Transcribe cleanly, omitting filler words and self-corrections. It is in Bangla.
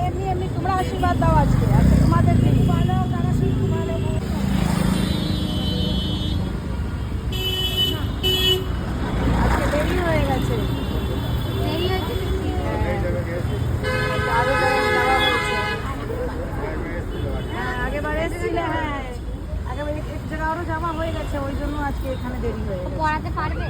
এমনি এমনি তোমরা আশীর্বাদ দাও আজকে তোমাদের ভালো তারা শুধু ভালো। আজকে দেরি হয়ে গেছে, দেরি হয়েছে। হ্যাঁ আগেবারে এসেছিলে, হ্যাঁ আগেবারে এক জায়গা আরো যাওয়া হয়ে গেছে, ওই জন্য আজকে এখানে দেরি হয়ে গেছে। পড়াতে পারবে?